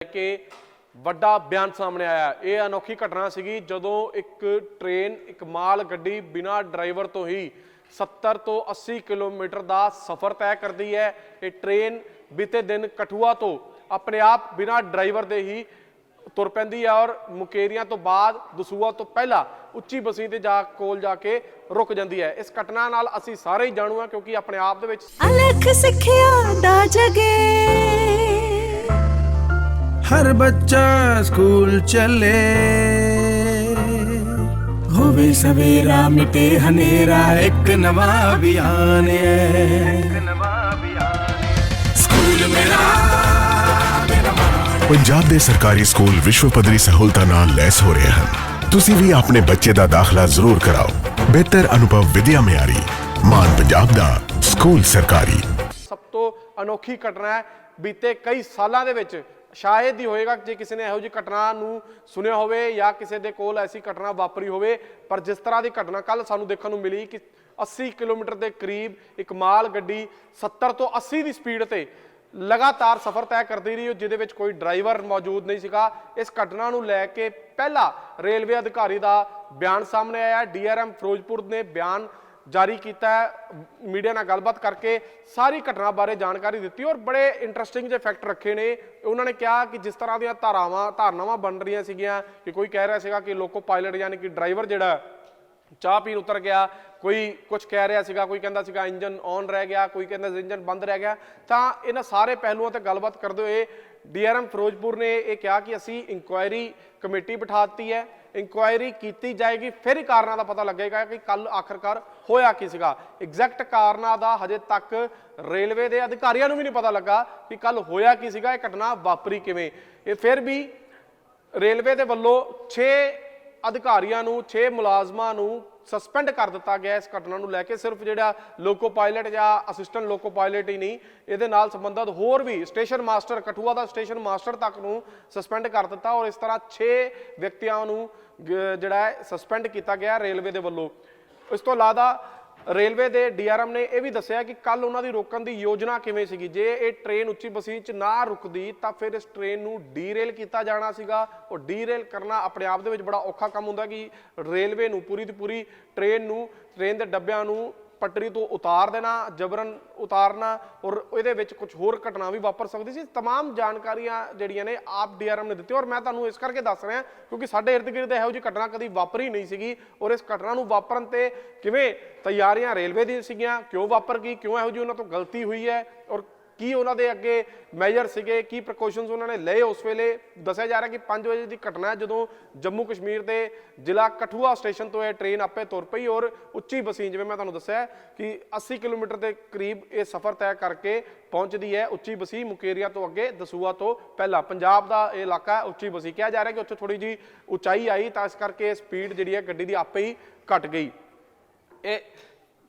के ਵੱਡਾ ਬਿਆਨ ਸਾਹਮਣੇ ਆਇਆ। ਇਹ ਅਨੋਖੀ ਘਟਨਾ ਸੀਗੀ ਜਦੋਂ ਇੱਕ ਟ੍ਰੇਨ ਇੱਕ ਮਾਲ ਗੱਡੀ ਬਿਨਾਂ ਡਰਾਈਵਰ ਤੋਂ ਹੀ 70 ਤੋਂ 80 ਕਿਲੋਮੀਟਰ ਦਾ ਸਫ਼ਰ ਤੈਅ ਕਰਦੀ ਹੈ। ਇਹ ਟ੍ਰੇਨ ਬੀਤੇ ਦਿਨ ਕਠੂਆ ਤੋਂ ਆਪਣੇ ਆਪ ਬਿਨਾਂ ਡਰਾਈਵਰ ਦੇ ਹੀ ਤੁਰ ਪੈਂਦੀ ਹੈ और ਮੁਕੇਰੀਆਂ ਤੋਂ ਬਾਅਦ ਦਸੂਆ ਤੋਂ ਪਹਿਲਾਂ ਉੱਚੀ ਬਸੀ ਤੇ ਕੋਲ ਜਾ ਕੇ ਰੁਕ ਜਾਂਦੀ ਹੈ। ਇਸ ਘਟਨਾ ਨਾਲ ਅਸੀਂ ਸਾਰੇ ਹੀ ਜਾਣੂ ਹਾਂ ਕਿਉਂਕਿ ਆਪਣੇ ਆਪ ਦੇ ਵਿੱਚ ਅਲਖ ਸਿੱਖਿਆ ਦਾ ਜਗੇ हर बच्चा स्कूल चले, होवे सवेरा मिटे हनेरा, एक नवा अभियान स्कूल मेरा पंजाब दे सरकारी स्कूल विश्व पद्धरी सहूलतां नाल लैस हो रहे हैं। तुसी भी अपने बच्चे दा दाखला जरूर कराओ। बेहतर अनुभव विद्या मियारी मान पंजाब दा स्कूल सरकारी। सब तो अनोखी घटना है। बीते कई सालों के विच शायद ही होएगा जे किसी ने ਇਹੋ ਜਿਹੀ ਘਟਨਾ ਨੂੰ ਸੁਣਿਆ ਹੋਵੇ ਜਾਂ ਕਿਸੇ ਦੇ ਕੋਲ ਐਸੀ ਘਟਨਾ ਵਾਪਰੀ ਹੋਵੇ। ਪਰ ਜਿਸ ਤਰ੍ਹਾਂ ਦੀ ਘਟਨਾ ਕੱਲ ਸਾਨੂੰ ਦੇਖਣ ਨੂੰ ਮਿਲੀ ਕਿ 80 ਕਿਲੋਮੀਟਰ ਦੇ ਕਰੀਬ ਇੱਕ ਮਾਲ ਗੱਡੀ 70 ਤੋਂ 80 ਦੀ ਸਪੀਡ ਤੇ ਲਗਾਤਾਰ ਸਫ਼ਰ ਤੈਅ ਕਰਦੀ ਰਹੀ ਜਿਹਦੇ ਵਿੱਚ ਕੋਈ ਡਰਾਈਵਰ ਮੌਜੂਦ ਨਹੀਂ ਸੀਗਾ। ਇਸ ਘਟਨਾ ਨੂੰ ਲੈ ਕੇ ਪਹਿਲਾ ਰੇਲਵੇ ਅਧਿਕਾਰੀ ਦਾ ਬਿਆਨ ਸਾਹਮਣੇ ਆਇਆ। ਡੀਆਰਐਮ ਫਿਰੋਜ਼ਪੁਰ ਨੇ ਬਿਆਨ जारी किया है, मीडिया नाल गलबात करके सारी घटना बारे जानकारी दी और बड़े इंटरस्टिंग जो फैक्ट रखे ने। उन्होंने कहा कि जिस तरह दी धारनावां बन रही सीगियां कि कोई कह रहा सीगा कि लोको पायलट यानी कि ड्राइवर जिहड़ा चाह पीन उतर गया, कोई कुछ कह रहा सीगा, कोई कहता सीगा इंजन ऑन रह गया, कोई कहता इंजन बंद रह गया। तो इन्हां सारे पहलुओं ते गलबात करदे होए डीआरएम फिरोजपुर ने यह कहा कि असी इंक्वायरी कमेटी बिठाती है, इंक्वायरी की जाएगी, फिर ही कारणों का पता लगेगा कि कल आखिरकार होया की सीगा। एग्जैक्ट कारणों का हजे तक रेलवे के अधिकारियों भी नहीं पता लगा कि कल होया की सीगा, ये घटना वापरी किवें। ये फिर भी रेलवे के वल्लों 6 अधिकारियों नूं 6 मुलाजमां नूं सस्पेंड कर दिता गया इस घटना को लैके। सिर्फ जो लोको पायलट या असिस्टेंट लोको पायलट ही नहीं, ये संबंधित होर भी स्टेशन मास्टर कठुआ का स्टेशन मास्टर तक नूं सस्पेंड कर दिता और इस तरह 6 व्यक्तियों नूं जिहड़ा सस्पेंड किया गया रेलवे के वल्लों। इस तो इलावा रेलवे के डीआरएम ने यह भी दसिया कि कल उन्होंने रोकने की योजना किवें सीगी। जे ये ट्रेन उच्ची बसी च ना रुकदी तो फिर इस ट्रेन नूं डीरेल किया जाना सीगा और डीरेल करना अपने आप दे विच बड़ा औखा काम हुंदा कि रेलवे नूं पूरी दी पूरी ट्रेन के डब्बियां नूं पटरी तो उतार देना, जबरन उतारना और ये कुछ होर घटना भी वापर सकती सी। तमाम जानकारियां जिहड़ियां ने आप डीआरएम ने दी और मैं तुहानूं इस करके दस रहा क्योंकि साडे इर्द गिर्द इहो जी घटना कभी वापरी नहीं सीगी और इस घटना नूं वापरन ते किवें तैयारियां रेलवे दी सीगियां, क्यों वापर गई, क्यों इहो जी उन्हां तों गलती हुई है और की उन्होंने अगे मैजर सीगे, की प्रिकॉशनस उन्होंने लए। उस वेले दसिया जा रहा कि 5 बजे की घटना है जो जम्मू कश्मीर के जिला कठुआ स्टेशन तो यह ट्रेन आपे तुर पई और उच्ची बसी जिवें मैं तुहानूं दस्सिया कि 80 किलोमीटर के करीब ये सफ़र तय करके पहुँचती है। उच्ची बसी मुकेरिया तो अगे दसूआ तो पहला पंजाब का यह इलाका है उच्ची बसी। कहा जा रहा है कि उत्थे थोड़ी जी उचाई आई तो इस करके स्पीड जी गड्डी की आपे ही घट गई। ये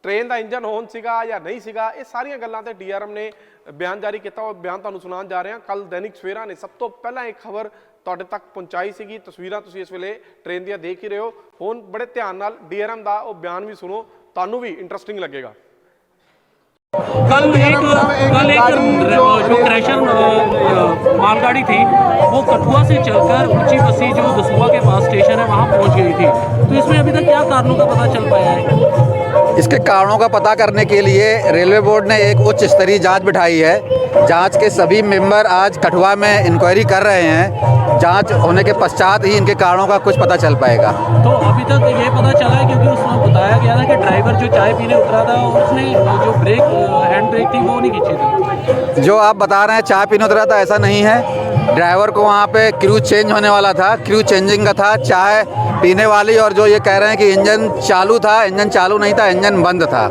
ट्रेन का इंजन ऑन सीगा या नहीं सीगा, ये सारिया गल्लां ते डीआरएम ने बयान जारी किया और बयान तुहानूं सुणाउण जा रहे हैं। कल दैनिक सवेरा ने सब तो पहला एक खबर तुहाडे तक पहुँचाई सीगी। तस्वीरां तुसीं इस वेले ट्रेन दियां देख ही रहे हो। हुण बड़े ध्यान नाल डीआरएम का वो बयान भी सुनो, तुहानूं भी इंटरस्टिंग लगेगा। कल एक जो क्रैशर मालगाड़ी थी वो कठुआ से चलकर ऊंची बसी जो दसूआ के पास स्टेशन है वहाँ पहुँच गई थी। तो इसमें अभी तक क्या कारणों का पता चल पाया है? इसके कारणों का पता करने के लिए रेलवे बोर्ड ने एक उच्च स्तरीय जांच बिठाई है। जांच के सभी मेंबर आज कठुआ में इंक्वायरी कर रहे हैं। जांच होने के पश्चात ही इनके कारणों का कुछ पता चल पाएगा। तो अभी तक ये पता चला है क्योंकि उसमें बताया गया था कि ड्राइवर जो चाय पीने उतरा था उसने जो ब्रेक हैंड ब्रेक थी वो नहीं खींची थी। जो आप बता रहे हैं चाय पीने उतरा था, ऐसा नहीं है। ड्राइवर को वहाँ पे क्रू चेंज होने वाला था, क्रू चेंजिंग का था, चाय पीने वाली। और जो ये कह रहे हैं कि इंजन चालू था, इंजन चालू नहीं था, इंजन बंद था।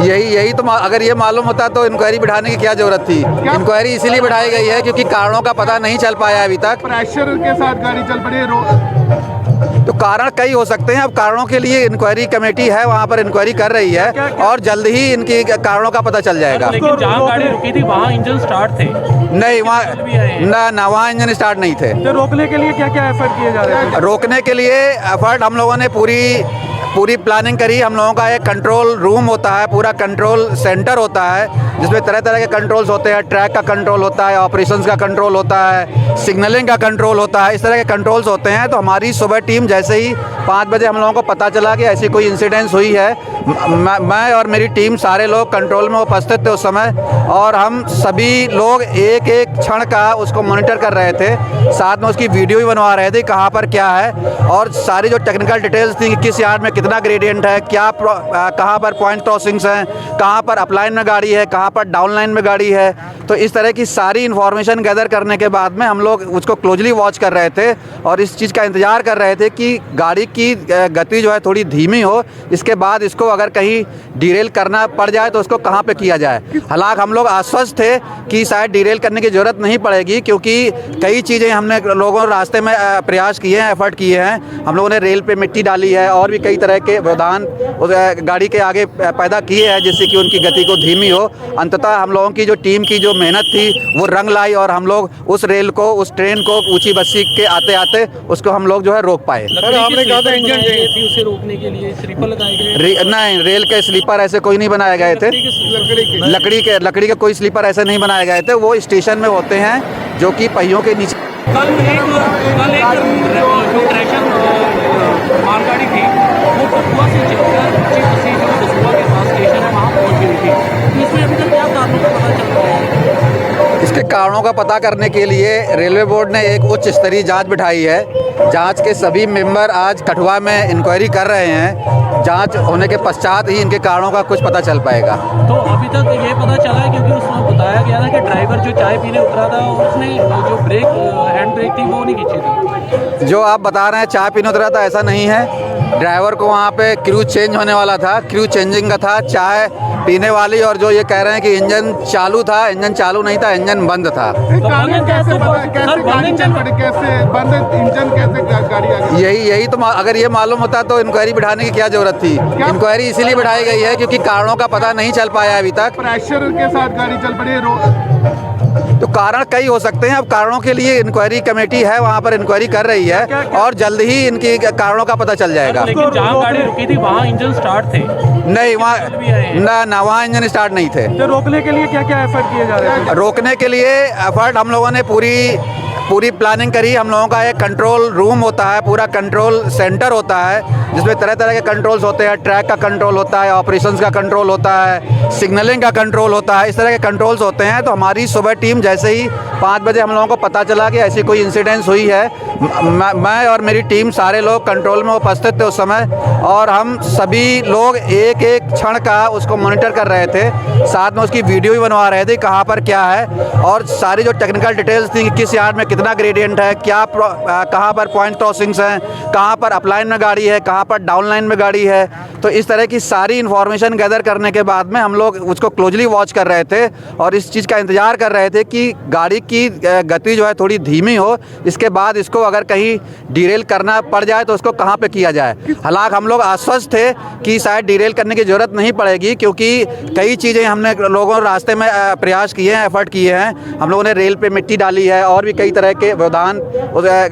यही तो अगर ये मालूम होता तो इंक्वायरी बिठाने की क्या जरूरत थी। इंक्वायरी इसीलिए बिठाई गई है क्योंकि कारणों का पता नहीं चल पाया अभी तक। प्रेशर के साथ गाड़ी चल पड़ी तो कारण कई हो सकते हैं। अब कारणों के लिए इंक्वायरी कमेटी है, वहाँ पर इंक्वायरी कर रही है और जल्द ही इनकी कारणों का पता चल जाएगा। लेकिन जहाँ गाड़ी रुकी थी वहाँ इंजन स्टार्ट थे? नहीं, वहाँ ना वहाँ इंजन स्टार्ट नहीं थे। तो रोकने के लिए क्या क्या एफर्ट किए जा रहे हैं? रोकने के लिए एफर्ट हम लोगों ने पूरी पूरी प्लानिंग करी। हम लोगों का एक कंट्रोल रूम होता है, पूरा कंट्रोल सेंटर होता है, जिसमें तरह तरह के कंट्रोल्स होते हैं। ट्रैक का कंट्रोल होता है, ऑपरेशंस का कंट्रोल होता है, सिग्नलिंग का कंट्रोल होता है, इस तरह के कंट्रोल्स होते हैं। तो हमारी सुबह टीम जैसे ही 5 बजे हम लोगों को पता चला कि ऐसी कोई इंसिडेंस हुई है, मैं और मेरी टीम सारे लोग कंट्रोल में उपस्थित थे उस समय, और हम सभी लोग एक एक क्षण का उसको मॉनिटर कर रहे थे, साथ में उसकी वीडियो भी बनवा रहे थे कहाँ पर क्या है, और सारी जो टेक्निकल डिटेल्स थी कि किस यार्ड में कितना ग्रेडियंट है, क्या कहाँ पर पॉइंट क्रॉसिंग्स हैं, कहाँ पर अपलाइन में गाड़ी है, कहाँ पर डाउन लाइन में गाड़ी है। तो इस तरह की सारी इन्फॉर्मेशन गैदर करने के बाद में हम लोग उसको क्लोजली वॉच कर रहे थे और इस चीज़ का इंतज़ार कर रहे थे कि गाड़ी की गति जो है थोड़ी धीमी हो, इसके बाद इसको अगर कहीं डीरेल करना पड़ जाए तो उसको कहाँ पे किया जाए। हालांकि हम लोग आश्वस्त थे कि शायद डीरेल करने की ज़रूरत नहीं पड़ेगी, क्योंकि कई चीज़ें हमने लोगों रास्ते में प्रयास किए हैं, एफर्ट किए हैं। हम लोगों ने रेल पे मिट्टी डाली है और भी कई तरह के व्यवधान गाड़ी के आगे पैदा किए हैं जिससे कि उनकी गति को धीमी हो। अंततः हम लोगों की जो टीम की जो मेहनत थी वो रंग लाई और हम लोग उस रेल को, उस ट्रेन को ऊंची बस्ती के आते आते उसको हम लोग जो है रोक पाए। आपने कहा था इंजन थी, उसे रोकने के लिए स्लीपर लगाए गए? नहीं, रेल के स्लीपर ऐसे कोई नहीं बनाए गए थे। लकड़ी के कोई स्लीपर ऐसे नहीं बनाए गए थे। वो स्टेशन में होते हैं जो कि पहियों के नीचे। कल एक जो क्रैशर मालगाड़ी थी वो कठुआ से चलकर ऊंची बस्ती जो दसूहा के पास स्टेशन है वहाँ पहुँच गई थी। तो इसमें अभी तक क्या कारणों का पता चल रहा है? इसके कारणों का पता करने के लिए रेलवे बोर्ड ने एक उच्च स्तरीय जांच बिठाई है। जांच के सभी मेंबर आज कठुआ में इंक्वायरी कर रहे हैं। जांच होने के पश्चात ही इनके कारणों का कुछ पता चल पाएगा। तो अभी तक ये पता चला है, क्योंकि उसमें बताया गया था कि ड्राइवर जो चाय पीने उतरा था उसने जो ब्रेक हैंड ब्रेक थी वो नहीं खींची थी। जो आप बता रहे हैं चाय पीने उतरा था, ऐसा नहीं है। ड्राइवर को वहाँ पे क्रू चेंज होने वाला था, क्रू चेंजिंग का था, चाय पीने वाली। और जो ये कह रहे हैं कि इंजन चालू था, इंजन चालू नहीं था, इंजन बंद था। कारण कैसे गाड़ी चल पड़ी, कैसे बंद इंजन, कैसे गाड़ी आ गई? यही तो अगर ये मालूम होता तो इंक्वायरी बिठाने की क्या जरूरत थी। इंक्वायरी इसीलिए बिठाई गई है क्योंकि कारणों का पता नहीं चल पाया अभी तक। प्रेशर के साथ गाड़ी चल पड़ी तो कारण कई हो सकते हैं। अब कारणों के लिए इंक्वायरी कमेटी है, वहाँ पर इंक्वायरी कर रही है और जल्द ही इनकी कारणों का पता चल जाएगा। लेकिन जहाँ गाड़ी रुकी थी वहाँ इंजन स्टार्ट थे? नहीं, वहाँ ना वहाँ इंजन स्टार्ट नहीं थे। तो रोकने के लिए क्या क्या एफर्ट किए जा रहे हैं? रोकने के लिए एफर्ट हम लोगों ने पूरी प्लानिंग करी। हम लोगों का एक कंट्रोल रूम होता है, पूरा कंट्रोल सेंटर होता है, जिसमें तरह तरह के कंट्रोल्स होते हैं। ट्रैक का कंट्रोल होता है, ऑपरेशंस का कंट्रोल होता है, सिग्नलिंग का कंट्रोल होता है, इस तरह के कंट्रोल्स होते हैं। तो हमारी सुबह टीम जैसे ही 5 बजे हम लोगों को पता चला कि ऐसी कोई इंसिडेंस हुई है, मैं और मेरी टीम सारे लोग कंट्रोल में उपस्थित थे उस समय, और हम सभी लोग एक एक क्षण का उसको मॉनिटर कर रहे थे, साथ में उसकी वीडियो भी बनवा रहे थे कहाँ पर क्या है, और सारी जो टेक्निकल डिटेल्स थी कि किस यार्ड में कितना ग्रेडियंट है, क्या कहाँ पर पॉइंट क्रॉसिंग्स हैं, कहाँ पर अपलाइन में गाड़ी है, कहाँ पर डाउन लाइन में गाड़ी है। तो इस तरह की सारी इन्फॉर्मेशन गैदर करने के बाद में हम लोग उसको क्लोजली वॉच कर रहे थे और इस चीज़ का इंतज़ार कर रहे थे कि गाड़ी की गति जो है थोड़ी धीमी हो, इसके बाद इसको अगर कहीं डीरेल करना पड़ जाए तो उसको कहाँ पे किया जाए। हालांकि हम लोग आश्वस्त थे कि शायद डीरेल करने की ज़रूरत नहीं पड़ेगी, क्योंकि कई चीज़ें हमने लोगों रास्ते में प्रयास किए हैं, एफर्ट किए हैं। हम लोगों ने रेल पे मिट्टी डाली है और भी कई तरह के व्यवधान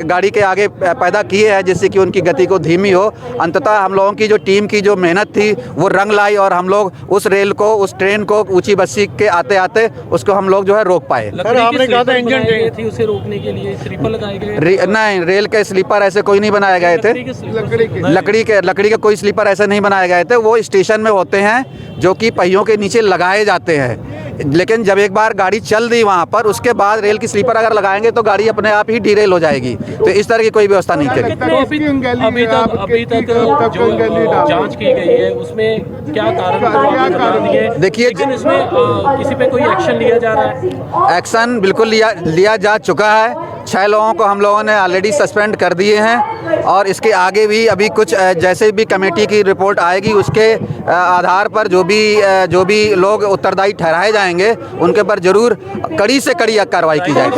गाड़ी के आगे पैदा किए हैं जिससे कि उनकी गति को धीमी हो। अंततः हम लोगों की जो टीम की जो मेहनत थी वो रंग लाई और हम लोग उस रेल को, उस ट्रेन को ऊंची बस्ती के आते आते उसको हम लोग जो है रोक पाए। आपने कहा था इंजन थी, उसे रोकने के लिए स्लीपर लगाए गए? नहीं, रेल के स्लीपर ऐसे कोई नहीं बनाए गए थे। लकड़ी के कोई स्लीपर ऐसे नहीं बनाए गए थे। वो स्टेशन में होते हैं जो कि पहियों के नीचे लगाए जाते हैं। लेकिन जब एक बार गाड़ी चल दी वहाँ पर, उसके बाद रेल की स्लीपर अगर लगाएंगे तो गाड़ी अपने आप ही डीरेल हो जाएगी। तो इस तरह की कोई व्यवस्था नहीं करी। अभी तक जो जांच की गई है उसमें क्या कारण देखिए, लेकिन इसमें किसी पे कोई एक्शन लिया जा रहा है? एक्शन बिल्कुल लिया जा चुका है। 6 लोगों को हम लोगों ने ऑलरेडी सस्पेंड कर दिए हैं और इसके आगे भी अभी कुछ जैसे भी कमेटी की रिपोर्ट आएगी उसके आधार पर जो भी लोग उत्तरदायी ठहराए जाएंगे उनके पर जरूर कड़ी से कड़ी कार्रवाई की जाएगी।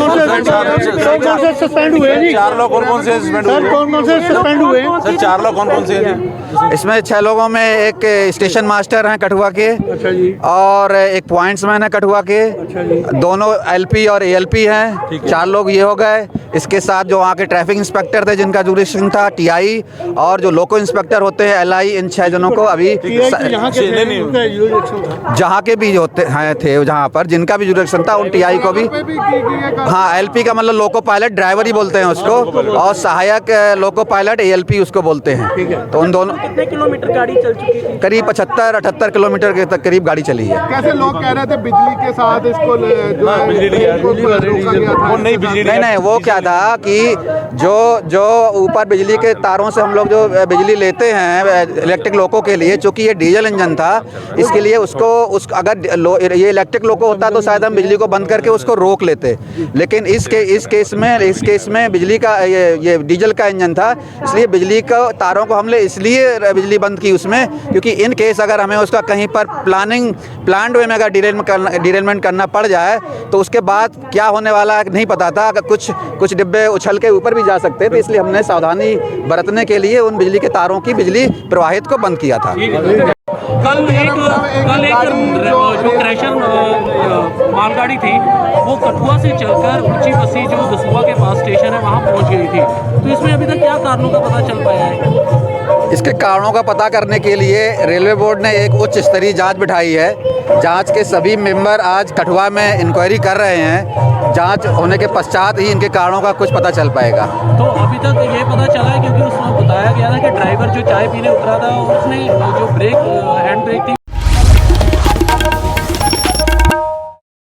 सस्पेंड हुए जी 4 लोग कौन से सस्पेंड हुए? सर 4 लोग कौन से हैं? इसमें 6 लोगों में एक स्टेशन मास्टर हैं कठुआ के। अच्छा जी। और एक पॉइंट्समैन है कठुआ के। अच्छा जी। 2 LP और ALP हैं। 4 लोग ये हो गए। है। इसके साथ जो वहाँ के ट्रैफिक इंस्पेक्टर थे जिनका जुरिडिक्शन था, टीआई और जो लोको इंस्पेक्टर होते हैं एलआई, इन 6 जनों को अभी जहाँ के भी होते हैं थे, जहाँ पर जिनका भी जुरिडिक्शन था उन टीआई को भी, हाँ एलपी का मतलब लोको पायलट, ड्राइवर ही बोलते हैं उसको, और सहायक लोको पायलट एएलपी उसको बोलते हैं। तो उन दोनों कितने किलोमीटर गाड़ी चल चुकी थी? करीब 75-78 किलोमीटर के तक करीब गाड़ी चली है। कैसे लोग कह रहे थे बिजली के साथ इसको जो है वो नहीं बिजली नहीं, वो क्या था कि जो ऊपर बिजली के तारों से हम लोग जो बिजली लेते हैं इलेक्ट्रिक लोको के लिए, चूंकि ये डीजल इंजन था, इसके लिए अगर ये इलेक्ट्रिक लोको होता तो शायद हम बिजली को बंद करके उसको रोक लेते, लेकिन इस केस में बिजली का ये डीजल का इंजन था, इसलिए बिजली का तारों को हमने इसलिए बिजली बंद की उसमें, क्योंकि इन केस अगर हमें उसका कहीं पर प्लान्ड वे में अगर डिरेलमेंट करना पड़ जाए तो उसके बाद क्या होने वाला है नहीं पता था। अगर कुछ डिब्बे उछल के ऊपर भी जा सकते थे, इसलिए हमने सावधानी बरतने के लिए उन बिजली के तारों की बिजली प्रवाहित को बंद किया था। कल एक जो क्रैशर मालगाड़ी थी वो कठुआ से चलकर ऊंची बसी जो दसूहा के पास स्टेशन है वहां पहुंच गई थी। तो इसमें अभी तक क्या कारणों का पता चल पाया है? इसके कारणों का पता करने के लिए रेलवे बोर्ड ने एक उच्च स्तरीय जांच बिठाई है। जांच के सभी मेंबर आज कठुआ में इंक्वायरी कर रहे हैं। जांच होने के पश्चात ही इनके कारणों का कुछ पता चल पाएगा। तो अभी तक ये पता चला है, क्योंकि उसमें बताया गया था कि ड्राइवर जो चाय पीने उतरा था उसने जो हैंड ब्रेक थी